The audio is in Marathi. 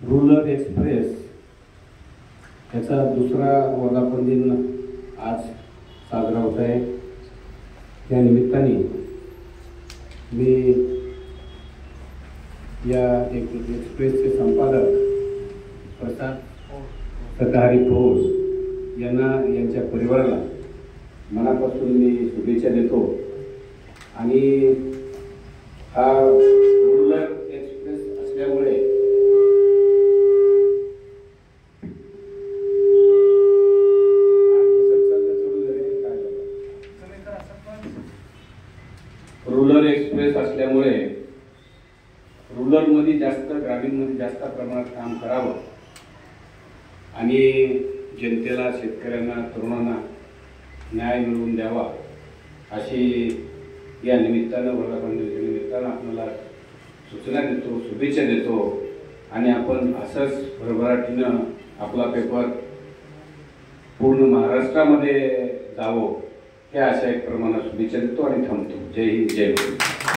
रूरल एक्सप्रेस याचा दुसरा वर्धापन दिन आज साजरा होत आहे। त्या निमित्ताने मी या एक्सप्रेसचे संपादक प्रसाद सदाहरी पौल यांना यांच्या परिवाराला मनापासून मी शुभेच्छा देतो। आणि हा रूरल एक्सप्रेस असल्यामुळे रूरल एक्सप्रेस असल्यामुळे रूरलमध्ये जास्त ग्रामीणमध्ये जास्त प्रमाणात काम करावं आणि जनतेला शेतकऱ्यांना तरुणांना न्याय मिळवून द्यावा अशी या निमित्तानं वर्धापन निमित्तानं आपल्याला सूचना देतो, शुभेच्छा देतो। आणि आपण असंच भरभराटीनं आपला पेपर पूर्ण महाराष्ट्रामध्ये जावो या अशा एक प्रमाणात शुभेच्छा देतो आणि थांबतो। जय हिंद, जय भारत।